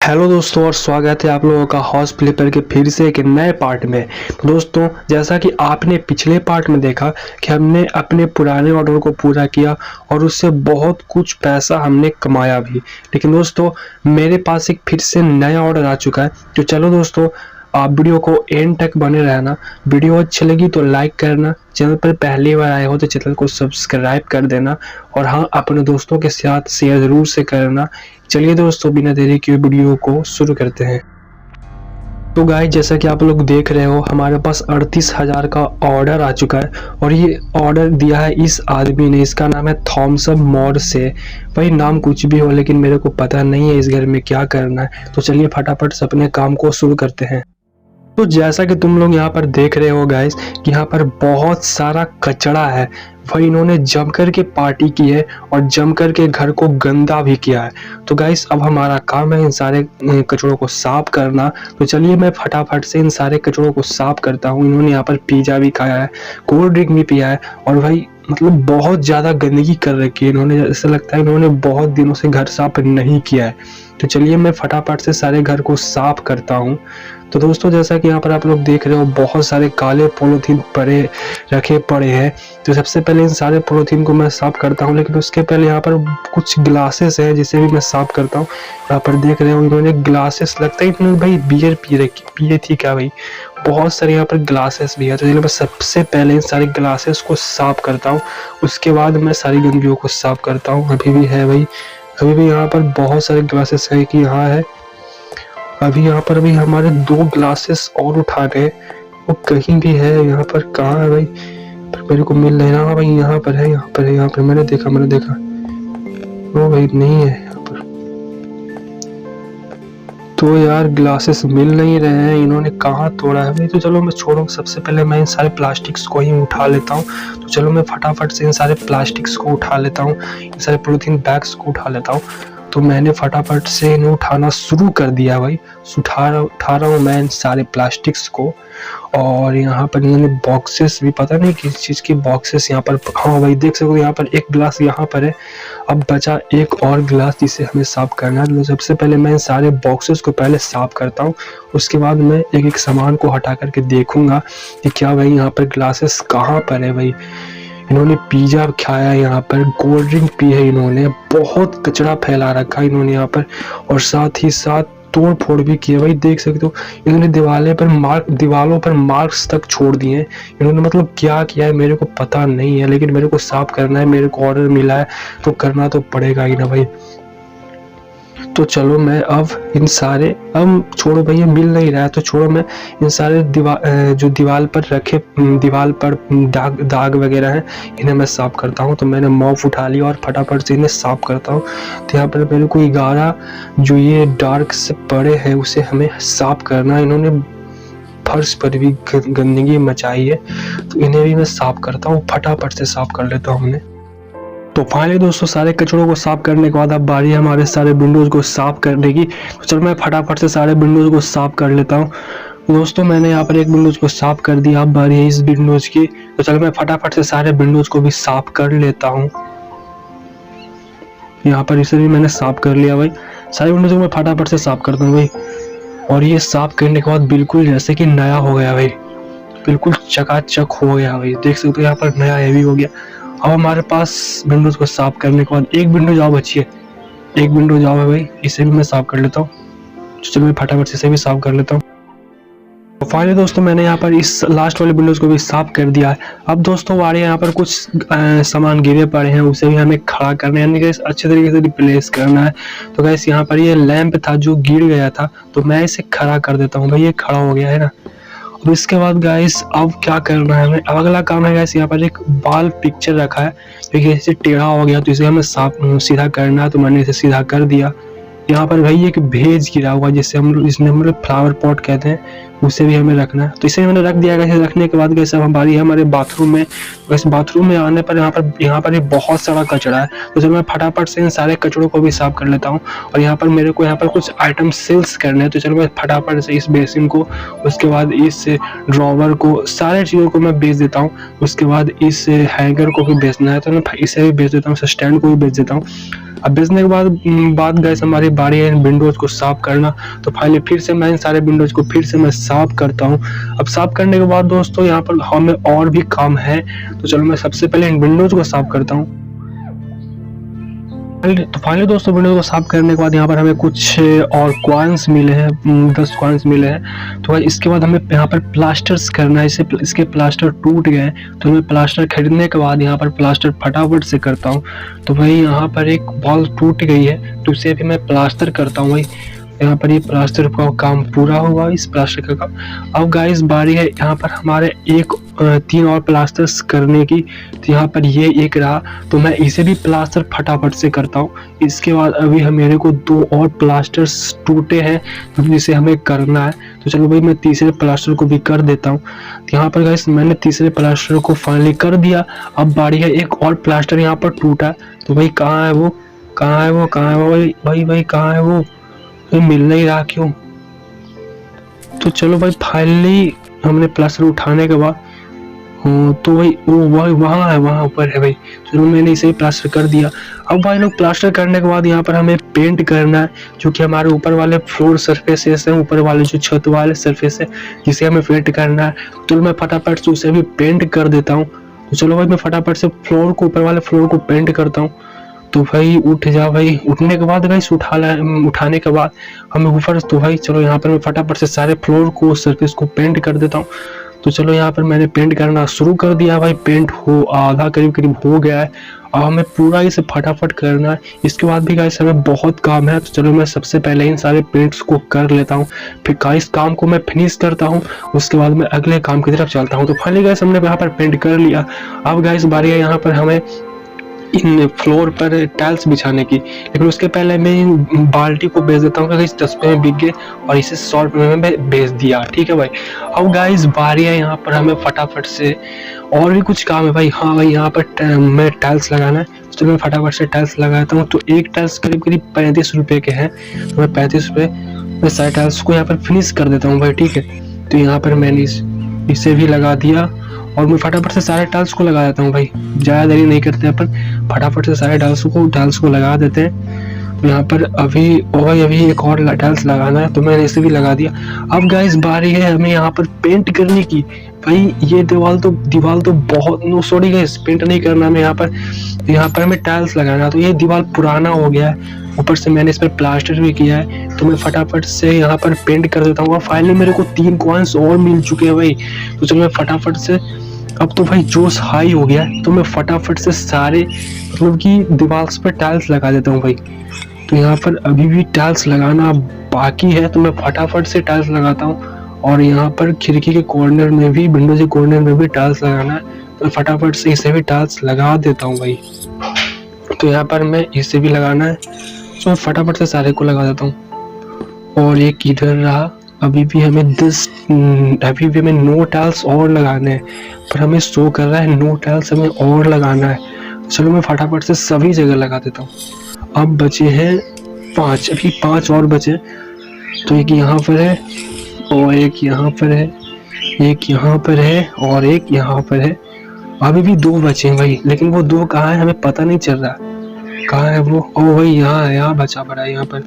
Hello दोस्तों और स्वागत है आप लोगों का हाउस फ्लिपर के फिर से एक नए पार्ट में। दोस्तों जैसा कि आपने पिछले पार्ट में देखा कि हमने अपने पुराने ऑर्डर को पूरा किया और उससे बहुत कुछ पैसा हमने कमाया भी। लेकिन दोस्तों मेरे पास एक फिर से नया ऑर्डर आ चुका है। तो चलो दोस्तों आप वीडियो को एंड तक बने रहना। वीडियो अच्छी लगी तो लाइक करना, चैनल पर पहली बार आए हो तो चैनल को सब्सक्राइब कर देना और हाँ अपने दोस्तों के साथ शेयर ज़रूर से करना। चलिए दोस्तों बिना देरी के वीडियो को शुरू करते हैं। तो गाइस जैसा कि आप लोग देख रहे हो हमारे पास 38,000 का ऑर्डर आ चुका है और ये ऑर्डर दिया है इस आदमी ने। इसका नाम है थॉमस मॉड से। भाई नाम कुछ भी हो लेकिन मेरे को पता नहीं है इस घर में क्या करना है। तो चलिए फटाफट से अपने काम को शुरू करते हैं। तो जैसा कि तुम लोग यहाँ पर देख रहे हो गाइस कि यहाँ पर बहुत सारा कचरा है। भाई इन्होंने जम कर के पार्टी की है और जम कर के घर को गंदा भी किया है। तो गाइस अब हमारा काम है इन सारे कचड़ों को साफ करना। तो चलिए मैं फटाफट से इन सारे कचड़ों को साफ करता हूँ। इन्होंने यहाँ पर पिज़्ज़ा भी खाया है, कोल्ड ड्रिंक भी पिया है और भाई मतलब बहुत ज़्यादा गंदगी कर रखी है इन्होंने। ऐसा लगता है इन्होंने बहुत दिनों से घर साफ नहीं किया है। तो चलिए मैं फटाफट से सारे घर को साफ करता हूँ। तो दोस्तों जैसा कि यहाँ पर आप लोग देख रहे हो बहुत सारे काले पॉलीथीन रखे पड़े हैं। तो सबसे पहले इन सारे पॉलीथीन को मैं साफ करता हूँ, लेकिन उसके पहले यहाँ पर कुछ ग्लासेस है जिसे भी मैं साफ करता हूँ। यहाँ पर देख रहे हो इन्होंने ग्लासेस, लगता है इन्होंने भाई बियर पिए थी क्या भाई। बहुत सारे यहाँ पर ग्लासेस भी है। तो चलिए मैं सबसे पहले इन सारे ग्लासेस को साफ करता हूँ, उसके बाद मैं सारी गंदगियों को साफ करता हूँ। अभी भी है भाई, अभी भी यहाँ पर बहुत सारे ग्लासेस है कि यहाँ है। अभी यहाँ पर भी हमारे 2 ग्लासेस और उठाने हैं, वो कहीं भी है यहाँ पर। कहाँ है भाई, पर मेरे को मिल नहीं रहा भाई। यहाँ पर है, यहाँ पर है, यहाँ पर मैंने देखा वो भाई नहीं है यहाँ पर। तो यार ग्लासेस मिल नहीं रहे हैं, इन्होंने कहाँ तोड़ा है भाई। तो चलो मैं छोड़ो, सबसे पहले मैं इन सारे प्लास्टिक्स को ही उठा लेता हूँ। तो चलो मैं फटाफट से इन सारे प्लास्टिक्स को उठा लेता हूँ, इन सारे पॉलीथीन बैग्स को उठा लेता हूँ। तो मैंने फटाफट से इन्हें उठाना शुरू कर दिया भाई। उठा रहा हूँ मैं इन सारे प्लास्टिक्स को। और यहाँ पर इन्होंने बॉक्सेस भी, पता नहीं किस चीज़ की बॉक्सेस यहाँ पर। हाँ भाई देख सकते हो यहाँ पर एक गिलास यहाँ पर है। अब बचा एक और गिलास जिसे हमें साफ करना है। तो सबसे पहले मैं इन सारे बॉक्सेस को पहले साफ करता हूँ, उसके बाद मैं एक एक सामान को हटा करके देखूंगा कि क्या भाई यहाँ पर ग्लासेस कहाँ पर है भाई। इन्होंने पिज़्ज़ा खाया है, यहाँ पर कोल्ड ड्रिंक पी है इन्होंने, बहुत कचरा फैला रखा है इन्होंने यहाँ पर। और साथ ही साथ तोड़ फोड़ भी किया भाई, देख सकते हो इन्होंने दीवालों पर मार्क्स तक छोड़ दिए हैं इन्होंने। मतलब क्या किया है मेरे को पता नहीं है, लेकिन मेरे को साफ करना है, मेरे को ऑर्डर मिला है तो करना तो पड़ेगा ही ना भाई। तो चलो मैं अब इन सारे, अब छोड़ो भाई ये मिल नहीं रहा है तो छोड़ो, मैं इन सारे जो दीवार पर रखे, दीवार पर दाग वगैरह हैं इन्हें मैं साफ करता हूँ। तो मैंने मॉप उठा लिया और फटाफट से इन्हें साफ करता हूँ। तो यहाँ पर मेरे को 11 जो ये डार्क से पड़े हैं उसे हमें साफ करना। इन्होंने फर्श पर भी गंदगी मचाई है तो इन्हें भी मैं साफ करता हूँ, फटाफट से साफ कर लेता हूँ उन्हें। तो फाइनली दोस्तों सारे कचड़ों को साफ करने के बाद अब बारी है हमारे सारे विंडोज़ को साफ करने की। तो चलो मैं फटाफट से सारे विंडोज़ को साफ कर लेता हूँ। दोस्तों मैंने यहाँ पर एक विंडोज़ को साफ कर दिया, अब बारी है इस विंडोज़ की। तो चलो मैं फटाफट से सारे विंडोज़ को भी साफ कर लेता हूँ। यहाँ पर इसे भी मैंने साफ कर लिया भाई। सारे विंडोज़ को मैं फटाफट से साफ करता हूँ भाई। और ये साफ करने के बाद बिल्कुल जैसे कि नया हो गया भाई, बिल्कुल चकाचक हो गया भाई। देख सकते हो यहाँ पर नया हैवी हो गया। अब हमारे पास विंडोज़ को साफ करने के बाद एक विंडो जाओ बची है, एक विंडो जाओ है भाई, इसे भी मैं साफ कर लेता हूँ। चलो मैं फटाफट से इसे भी साफ कर लेता हूँ। तो फाइनली दोस्तों मैंने यहाँ पर इस लास्ट वाले विंडोज़ को भी साफ कर दिया है। अब दोस्तों आ रही है यहाँ पर कुछ सामान गिरे पड़े हैं, उसे भी हमें खड़ा करना है, यानी कि अच्छे तरीके से रिप्लेस करना है। तो गैस यहाँ पर ये लैंप था जो गिर गया था, तो मैं इसे खड़ा कर देता हूँ भाई। ये खड़ा हो गया है ना। और इसके बाद गाइस अब क्या करना है हमें, अगला काम है गाइस यहाँ पर एक बाल पिक्चर रखा है, देखिए इसे टेढ़ा हो गया तो इसे हमें सीधा करना है। तो मैंने इसे सीधा कर दिया। यहाँ पर भाई एक भेज गिरा हुआ जिसने हम लोग फ्लावर पॉट कहते हैं, उसे भी हमें रखना है। तो इसे मैंने रख दिया है। रखने के बाद गैस अब हमारी है हमारे बाथरूम में। वैसे बाथरूम में आने पर यहाँ पर ये बहुत सारा कचरा है, तो चलो मैं फटाफट से इन सारे कचड़ों को भी साफ कर लेता हूँ। और यहाँ पर मेरे को यहाँ पर कुछ आइटम सेल्स करने हैं, तो चलो मैं फटाफट से इस बेसिन को, उसके बाद इस ड्रॉवर को, सारे चीज़ों को मैं बेच देता हूँ। उसके बाद इस हैंगर को भी बेचना है, तो मैं इसे भी बेच देता हूँ, स्टैंड को भी बेच देता हूँ। अब बेचने के बाद गैस हमारी बारी है इन विंडोज को साफ करना। तो फाइनली फिर से मैं इन सारे विंडोज को फिर से मैं साफ करता हूँ। अब साफ करने के बाद दोस्तों यहाँ पर हमें और भी काम है, तो चलो मैं सबसे पहले इन विंडोज को साफ करता हूँ। तो फाइनली दोस्तों विंडोज को साफ करने के बाद यहाँ पर हमें कुछ और कॉइन्स मिले हैं, 10 कॉइन्स मिले हैं। तो इसके बाद हमें यहाँ पर प्लास्टर्स करना है। इसके प्लास्टर टूट गए, तो हमें प्लास्टर खरीदने के बाद यहाँ पर प्लास्टर फटाफट से करता हूँ। तो भाई यहाँ पर एक वॉल टूट गई है, तो इसे भी मैं प्लास्टर करता हूँ। भाई यहाँ पर ये प्लास्टर का काम पूरा हुआ, इस प्लास्टर का काम। अब गाइस बारी है यहाँ पर हमारे 3 और प्लास्टर्स करने की। तो यहाँ पर ये एक रहा, तो मैं इसे भी प्लास्टर फटाफट से करता हूँ। इसके बाद अभी मेरे को 2 और प्लास्टर्स टूटे हैं जिसे हमें करना है। तो चलो भाई मैं तीसरे प्लास्टर को भी कर देता हूँ। तो यहाँ पर गाइस मैंने तीसरे प्लास्टर को फाइनली कर दिया। अब बारी है एक और प्लास्टर यहाँ पर टूटा, तो भाई कहाँ है वो, कहाँ है वो, कहाँ है वो भाई कहाँ है वो, मिल नहीं रहा क्यों। तो चलो भाई फाइनली हमने प्लास्टर उठाने के बाद तो भाई वो वहाँ है, वहाँ ऊपर है भाई। चलो मैंने इसे प्लास्टर कर दिया। अब भाई लोग प्लास्टर करने के बाद यहाँ पर हमें पेंट करना है, जो कि हमारे ऊपर वाले फ्लोर सरफेसेस हैं, ऊपर वाले जो छत वाले सरफेस है जिसे हमें पेंट करना है। तो मैं फटाफट से उसे भी पेंट कर देता हूँ। तो चलो भाई मैं फटाफट से ऊपर वाले फ्लोर को पेंट करता हूँ। तो भाई उठ जा भाई। उठने के बाद गाइस उठाने के बाद हमें ऊपर, तो भाई चलो यहाँ पर मैं फटाफट से सारे फ्लोर को, सरफेस को पेंट कर देता हूँ। तो चलो यहाँ पर मैंने पेंट करना शुरू कर दिया भाई। पेंट आधा करीब हो गया है। अब हमें पूरा इसे फटाफट करना है। इसके बाद भी गाइस हमें बहुत काम है, तो चलो मैं सबसे पहले इन सारे पेंट्स को कर लेता हूँ। फिर गाइस काम को मैं फिनिश करता हूँ, उसके बाद मैं अगले काम की तरफ चलता हूँ। तो फाइनली गाइस हमने यहाँ पर पेंट कर लिया। अब गाइस बारी है यहाँ पर हमें इन फ्लोर पर टाइल्स बिछाने की, लेकिन उसके पहले मैं इन बाल्टी को बेच देता हूँ क्योंकि 10 रुपये में बिक गए और इसे 100 रुपये में बेच दिया। ठीक है भाई। अब गाइस बारी है यहाँ पर हमें फटाफट से, और भी कुछ काम है भाई। हाँ भाई यहाँ पर मैं टाइल्स लगाना है, तो मैं फटाफट से टाइल्स लगाता हूँ। तो एक टाइल्स करीब 35 रुपये के हैं, तो मैं 35 रुपये में सारे टाइल्स को यहाँ पर फिनिश कर देता हूँ भाई। ठीक है, तो यहाँ पर मैंने इसे भी लगा दिया और मैं फटाफट से सारे टाइल्स को लगा देता हूँ भाई। ज़्यादा देरी नहीं करते अपन, फटाफट से सारे टाइल्स को लगा देते हैं। तो यहाँ पर अभी एक और टाइल्स लगाना है, तो मैंने इसे भी लगा दिया। अब गाइस बारी है हमें यहाँ पर पेंट करने की। भाई ये दीवार तो बहुत, नो सॉरी गाइस, पेंट नहीं करना हमें यहाँ पर हमें टाइल्स लगाना। तो ये दीवार पुराना हो गया है, ऊपर से मैंने इस पर प्लास्टर भी किया है, तो मैं फटाफट से यहाँ पर पेंट कर देता हूँ। और फाइनली मेरे को 3 कॉइन्स और मिल चुके हैं भाई। तो चलो मैं फटाफट से, अब तो भाई जोश हाई हो गया है, तो मैं फटाफट से सारे मतलब कि दीवार पर टाइल्स लगा देता हूँ भाई। तो यहाँ पर अभी भी टाइल्स लगाना बाकी है, तो मैं फटाफट से टाइल्स लगाता हूँ। और यहाँ पर खिड़की के कॉर्नर में भी, विंडो के कॉर्नर में भी टाइल्स लगाना है, तो मैं फटाफट से इसे भी टाइल्स लगा देता हूँ भाई। तो यहाँ पर मैं इसे भी लगाना है, तो मैं फटाफट से सारे को लगा देता हूँ। और एक इधर रहा, अभी भी हमें 9 टाइल्स और लगाने हैं, पर हमें शो कर रहा है 9 टाइल्स हमें और लगाना है। चलो मैं फटाफट से सभी जगह लगा देता हूँ। अब बचे हैं 5, अभी 5 और बचे। तो एक यहाँ पर है और एक यहाँ पर है, एक यहाँ पर है और एक यहाँ पर है। अभी भी 2 बचे हैं भाई, लेकिन वो 2 कहाँ है हमें पता नहीं चल रहा। कहाँ है वो? ओ भाई यहाँ बचा पड़ा है यहाँ पर,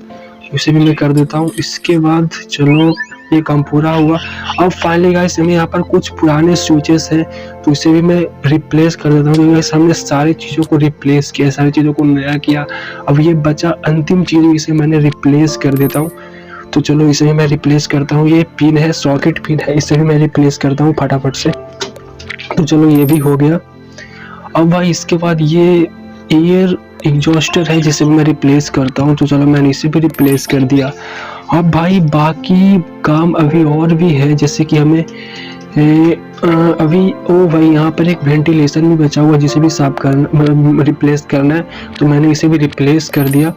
उसे भी मैं कर देता हूँ। इसके बाद चलो ये काम पूरा हुआ। अब फाइनली गाइस हमें यहाँ पर कुछ पुराने स्विचेस हैं, तो इसे भी मैं रिप्लेस कर देता हूँ। गाइस हमने सारी चीज़ों को रिप्लेस किया, सारी चीज़ों को नया किया। अब ये बचा अंतिम चीज़, इसे मैंने रिप्लेस कर देता हूँ। तो चलो इसे भी मैं रिप्लेस करता हूँ। ये पिन है, सॉकेट पिन है, इसे भी मैं रिप्लेस करता हूँ फटाफट से। तो चलो ये भी हो गया। अब भाई इसके बाद ये एयर एग्जॉस्टर है, जिसे मैं रिप्लेस करता हूँ। तो चलो मैंने इसे भी रिप्लेस कर दिया। अब भाई बाकी काम अभी और भी है, जैसे कि हमें अभी भाई यहाँ पर एक वेंटिलेशन भी बचा हुआ, जिसे भी साफ करना, रिप्लेस करना है। तो मैंने इसे भी रिप्लेस कर दिया।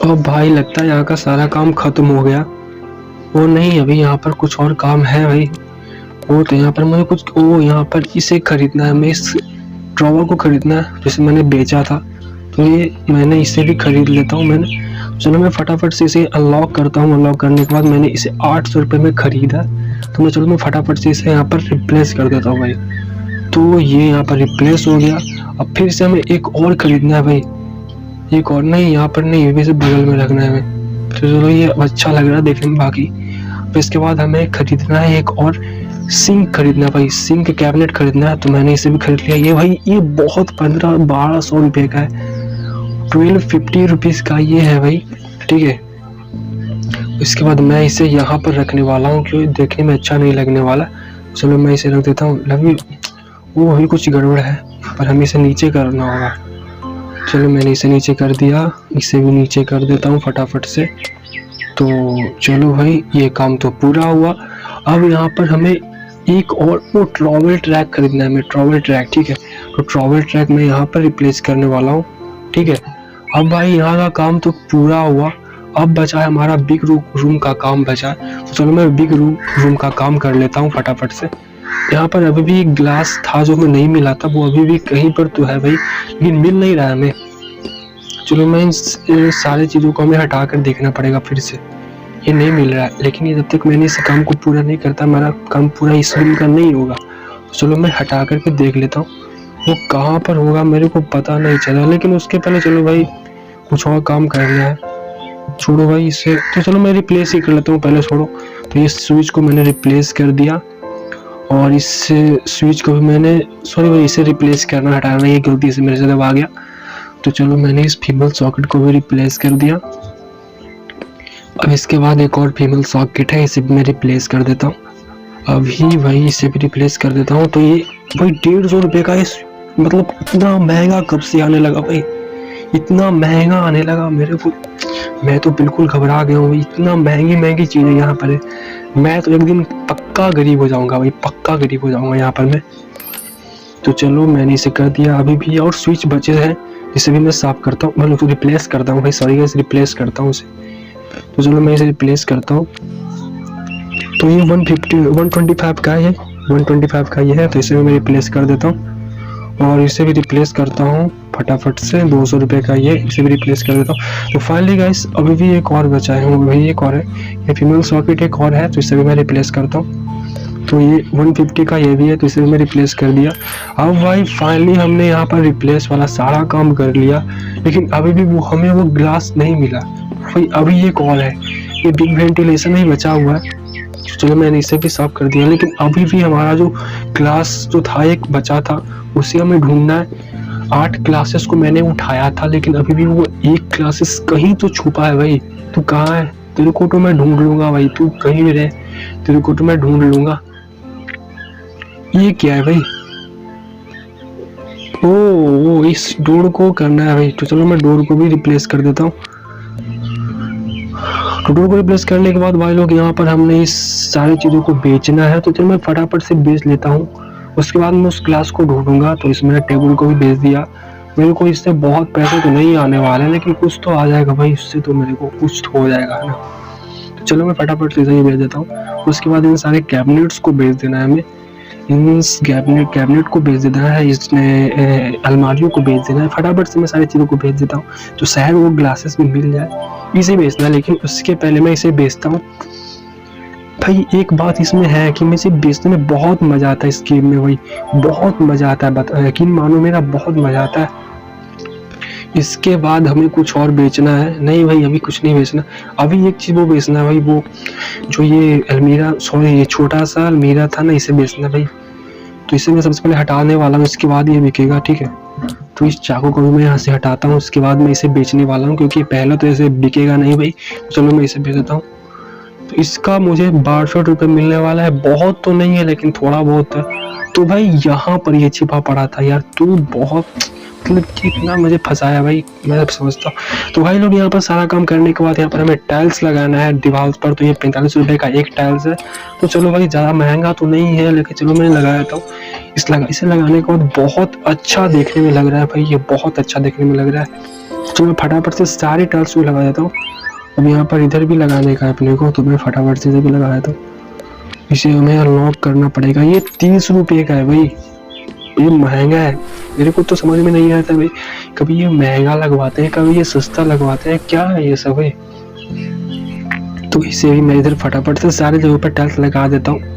और भाई लगता है यहाँ का सारा काम खत्म हो गया। वो नहीं, अभी यहाँ पर कुछ और काम है भाई। वो तो यहाँ पर मुझे कुछ, वो यहाँ पर इसे खरीदना है, मैं इस ड्रॉवर को खरीदना है जिसे मैंने बेचा था, तो ये मैंने इसे भी खरीद लेता हूँ मैंने। चलो मैं फटाफट से इसे अनलॉक करता हूँ। अनलॉक करने के बाद मैंने इसे 800 रुपये में खरीदा, तो मैं चलो मैं फटाफट से इसे यहाँ पर रिप्लेस कर देता हूँ भाई। तो ये यहाँ पर रिप्लेस हो गया। अब फिर से हमें एक और खरीदना है भाई, एक और नहीं, यहाँ पर नहीं, ये से बगल में रखना है हमें। तो चलो ये अच्छा लग रहा है देखने में बाकी। फिर इसके बाद हमें खरीदना है एक और सिंक खरीदना है भाई, सिंक कैबिनेट खरीदना है, तो मैंने इसे भी खरीद लिया। ये भाई ये बहुत 1200 रुपये का है, 1250 रुपीज़ का ये है भाई, ठीक है। इसके बाद मैं इसे यहाँ पर रखने वाला हूँ क्योंकि देखने में अच्छा नहीं लगने वाला। चलो मैं इसे रख देता हूँ। लवी वो अभी कुछ गड़बड़ है, पर हमें इसे नीचे करना होगा। चलो मैंने इसे नीचे कर दिया, इसे भी नीचे कर देता हूँ फटाफट से। तो चलो भाई ये काम तो पूरा हुआ। अब यहाँ पर हमें एक और वो ट्रैवल ट्रैक खरीदना है, हमें ट्रैवल ट्रैक, ठीक है। तो ट्रैवल ट्रैक मैं यहाँ पर रिप्लेस करने वाला हूँ, ठीक है। अब भाई यहाँ का काम तो पूरा हुआ, अब बचा है हमारा बिग रूम का काम बचा है। तो चलो मैं बिग रूम का काम कर लेता हूँ फटाफट से। यहाँ पर अभी भी ग्लास था जो हमें नहीं मिला था, वो अभी भी कहीं पर तो है भाई, लेकिन मिल नहीं रहा है हमें। चलो मैं इन सारी चीज़ों को हमें हटा कर देखना पड़ेगा फिर से, ये नहीं मिल रहा है। लेकिन ये जब तक मैंने इस काम को पूरा नहीं करता, हमारा काम पूरा इस रूम का नहीं होगा। तो चलो मैं हटा करके देख लेता हूँ वो कहाँ पर होगा, मेरे को पता नहीं चला। लेकिन उसके पहले चलो भाई कुछ और काम करना है। छोड़ो भाई इसे, तो चलो मैं रिप्लेस ही कर लेता हूँ पहले, छोड़ो। तो ये स्विच को मैंने रिप्लेस कर दिया, और इस स्विच को भी मैंने, सॉरी भाई इसे रिप्लेस करना, हटाना, ये गलती से मेरे से दबा गया। तो चलो मैंने इस फीमेल सॉकेट को भी रिप्लेस कर दिया। अब इसके बाद एक और फीमेल सॉकेट है, इसे भी मैं रिप्लेस कर देता हूँ अभी भाई, इसे भी रिप्लेस कर देता हूँ। तो ये भाई 150 रुपये का, इस मतलब इतना महंगा कब से आने लगा भाई, इतना महंगा आने लगा मेरे को, मैं तो बिल्कुल घबरा गया हूँ। इतना महंगी चीज़ें यहाँ पर है, मैं तो एक दिन पक्का गरीब हो जाऊँगा भाई, पक्का गरीब हो जाऊँगा यहाँ पर मैं। तो चलो मैंने इसे कर दिया। अभी भी और स्विच बचे हैं, इसे भी मैं साफ करता हूँ, मतलब रिप्लेस करता हूँ भाई, सॉरी गाइस, रिप्लेस करता हूँ इसे। तो चलो मैं इसे रिप्लेस करता हूँ। तो ये 125 का है, 125 का ये है, तो इसे भी मैं रिप्लेस कर देता हूँ। और इसे भी रिप्लेस करता हूँ फटाफट से, 200 रुपये का ये, इसे भी रिप्लेस कर देता हूँ। तो फाइनली गाइस अभी भी एक और बचा है, वो भी एक और है, ये फीमेल सॉकेट एक और है, तो इसे भी मैं रिप्लेस करता हूँ। तो ये 150 का ये भी है, तो इसे भी मैं रिप्लेस कर दिया। अब भाई फाइनली हमने यहाँ पर रिप्लेस वाला सारा काम कर लिया, लेकिन अभी भी वो हमें वो ग्लास नहीं मिला भाई। अभी एक और है, ये बिग वेंटिलेशन ही बचा हुआ है। चलो मैंने इसे भी साफ कर दिया, लेकिन अभी भी हमारा जो क्लास जो था एक बचा था, उसे हमें ढूंढना है। 8 क्लासेस को मैंने उठाया था, लेकिन अभी भी वो एक क्लासेस कहीं तो छुपा है भाई। तू कहाँ है? तेरे को तो मैं ढूंढ लूंगा भाई, तू कहीं भी रहे, तेरे को तो मैं ढूंढ लूंगा। ये क्या है भाई? ओ इस डोर को करना है भाई, तो चलो मैं डोर को भी रिप्लेस कर देता हूँ। डोर को रिप्लेस करने के बाद भाई लोग यहाँ पर हमने इस सारी चीज़ों को बेचना है, तो चलो मैं फटाफट से बेच लेता हूँ। उसके बाद मैं उस क्लास को ढूंढूंगा। तो इसमें टेबल को भी बेच दिया। मेरे को इससे बहुत पैसे तो नहीं आने वाले, लेकिन कुछ तो आ जाएगा भाई, इससे तो मेरे को कुछ तो हो जाएगा, है ना। तो चलो मैं फटाफट से इसे बेच देता हूँ। उसके बाद इन सारे कैबिनेट्स को बेच देना है हमें, इन कैबिनेट को बेच देना है, इसमें अलमारियों को बेच देना है। फटाफट से मैं सारी चीज़ों को बेच देता हूँ, तो शायद वो ग्लासेस में मिल जाए। इसे बेचना है, लेकिन उसके पहले मैं इसे बेचता हूँ भाई। एक बात इसमें है कि मुझे बेचने में बहुत मज़ा आता है, इस गेम में भाई बहुत मज़ा आता है, यकीन मानो मेरा बहुत मज़ा आता है। इसके बाद हमें कुछ और बेचना है। नहीं भाई अभी कुछ नहीं बेचना, अभी एक चीज़ वो बेचना है भाई, वो जो ये अलमीरा, सॉरी ये छोटा सा अलमीरा था ना, इसे बेचना भाई। तो इसे मैं सबसे पहले हटाने वाला हूँ, इसके बाद ये बिकेगा, ठीक है। तो इस चाकू को भी मैं यहाँ से हटाता हूँ, उसके बाद मैं इसे बेचने वाला हूँ, क्योंकि पहले तो ऐसे बिकेगा नहीं भाई। चलो मैं इसे बेच देता हूँ। तो इसका मुझे 62 रुपये मिलने वाला है, बहुत तो नहीं है लेकिन थोड़ा बहुत है। तो भाई यहाँ पर ये छिपा पड़ा था यार, तू बहुत मतलब कितना मुझे फंसाया भाई, मैं समझता हूँ। तो भाई लोग यहाँ पर सारा काम करने के बाद यहाँ पर हमें टाइल्स लगाना है दीवार पर। तो ये 45 रुपये का एक टाइल्स है। तो चलो भाई ज़्यादा महंगा तो नहीं है, लेकिन चलो मैंने लगाया था। इसे लगाने के बाद बहुत अच्छा देखने में लग रहा है भाई, ये बहुत अच्छा देखने में लग रहा है। तो मैं फटाफट से सारे टाइल्स को लगा देता हूँ। अब यहाँ पर इधर भी लगाने का है अपने को, तो मैं फटाफट से इधर भी लगाया था। इसे हमें अनलॉक करना पड़ेगा। ये 30 रुपये का है भाई, ये महंगा है। मेरे को तो समझ में नहीं आता भाई, कभी ये महंगा लगवाते हैं, कभी ये सस्ता लगवाते हैं, क्या है ये सब भाई। तो इसे भी मैं इधर फटाफट से सारे जगहों पर टाइल्स लगा देता हूँ।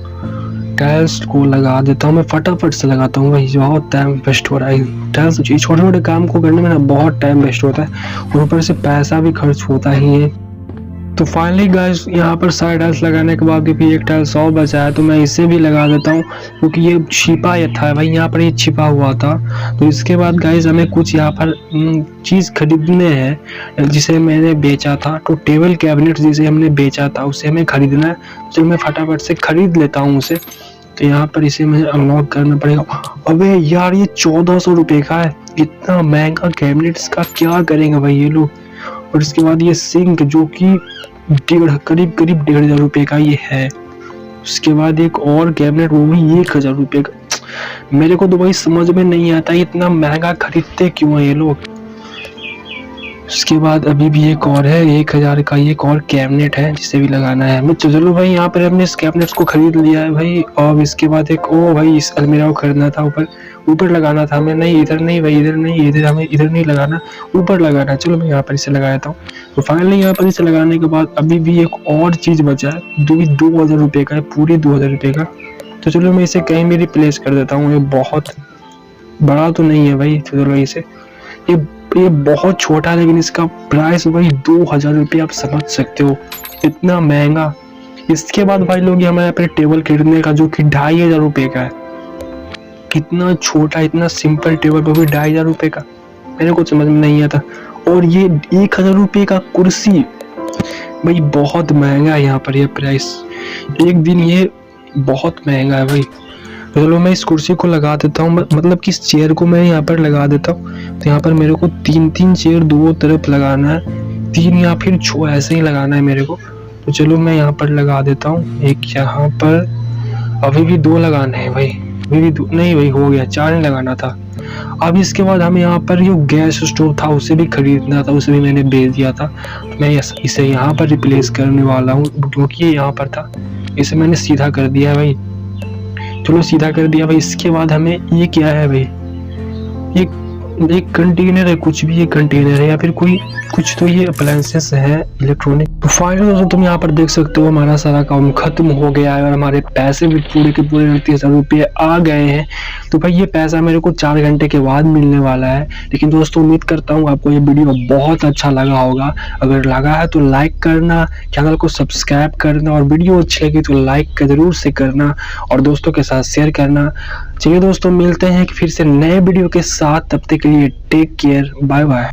टाइल्स को लगा देता हूँ मैं फटाफट से लगाता हूँ भाई, बहुत टाइम वेस्ट हो रहा है। टाइल्स छोटे छोटे काम को करने में ना बहुत टाइम वेस्ट होता है, और ऊपर से पैसा भी खर्च होता ही है। तो फाइनली गाइस यहाँ पर सारे टाइल्स लगाने के बाद भी एक टाइल्स और बचा है, तो मैं इसे भी लगा देता हूँ, क्योंकि ये छिपा था भाई, यहाँ पर ये छिपा हुआ था। तो इसके बाद गाइस हमें कुछ यहाँ पर चीज़ खरीदने हैं जिसे मैंने बेचा था। तो टेबल कैबिनेट जिसे हमने बेचा था उसे हमें खरीदना है, तो मैं फटाफट से खरीद लेता हूँ उसे। तो यहाँ पर इसे मुझे अनलॉक करना पड़ेगा। अबे यार ये 1400 रुपये का है, इतना महंगा कैबिनेट्स का क्या करेंगे भाई ये लोग। और इसके बाद ये सिंक जो कि करीब 1500 रुपये का ये है। उसके बाद एक और कैबिनेट, वो भी 1000 रुपये का। मेरे को तो भाई समझ में नहीं आता इतना महंगा खरीदते क्यों है ये लोग। उसके बाद अभी भी एक और है 1000 का, एक और कैबिनेट है जिसे भी लगाना है हमें। चलो भाई यहाँ पर हमने इस कैबिनेट को खरीद लिया है भाई। और इसके बाद एक ओ भाई इस अलमीरा को खरीदना था, ऊपर लगाना था हमें। नहीं इधर नहीं भाई, इधर नहीं, इधर हमें इधर नहीं लगाना, ऊपर लगाना। चलो मैं यहाँ पर इसे लगा देता हूँ। तो फाइनली यहाँ पर इसे लगाने के बाद अभी भी एक और चीज़ बचा है जो भी 2000 रुपये का है, पूरे 2000 रुपये का। तो चलो मैं इसे कहीं भी रिप्लेस कर देता हूँ। ये बहुत बड़ा तो नहीं है भाई, चलो इसे ये बहुत छोटा है, लेकिन इसका प्राइस भाई 2000 रुपये, आप समझ सकते हो इतना महंगा। इसके बाद भाई लोग हमारे यहाँ पे टेबल खरीदने का जो कि 2500 रुपये का है। इतना छोटा इतना सिंपल टेबल वो भी 2500 रुपये का, मेरे को समझ में नहीं आता। और ये 1000 रुपये का कुर्सी भाई बहुत महंगा है यहाँ पर ये प्राइस। एक दिन ये बहुत महंगा है भाई। चलो मैं इस कुर्सी को लगा देता हूँ, मतलब कि इस चेयर को मैं यहाँ पर लगा देता हूँ। तो यहाँ पर मेरे को 3 चेयर दो तरफ लगाना है, 3 या फिर 6 ऐसे ही लगाना है मेरे को। तो चलो मैं यहाँ पर लगा देता हूँ, एक यहाँ पर। अभी भी 2 लगाने हैं भाई, अभी भी 2 नहीं भाई, हो गया 4 ही लगाना था। अब इसके बाद हमें यहाँ पर जो गैस स्टोव था उसे भी खरीदना था, उसे भी मैंने बेच दिया था। तो मैं इसे यहाँ पर रिप्लेस करने वाला हूँ, क्योंकि ये यहाँ पर था, इसे मैंने सीधा कर दिया है भाई। चलो सीधा कर दिया भाई। इसके बाद हमें ये क्या है भाई, ये एक कंटेनर है, कुछ भी ये कंटेनर है या फिर कोई कुछ, तो ये अप्लायंसेस है इलेक्ट्रॉनिक। तो फाइनली दोस्तों तुम यहाँ पर देख सकते हो हमारा सारा काम खत्म हो गया है और हमारे पैसे भी पूरे के पूरे 30,000 रुपये आ गए हैं। तो भाई ये पैसा मेरे को 4 घंटे के बाद मिलने वाला है। लेकिन दोस्तों उम्मीद करता हूँ आपको ये वीडियो बहुत अच्छा लगा होगा। अगर लगा है तो लाइक करना, चैनल को सब्सक्राइब करना, और वीडियो अच्छी लगी तो लाइक जरूर से करना और दोस्तों के साथ शेयर करना। चलिए दोस्तों मिलते हैं फिर से नए वीडियो के साथ, तब तक के लिए टेक केयर, बाय बाय।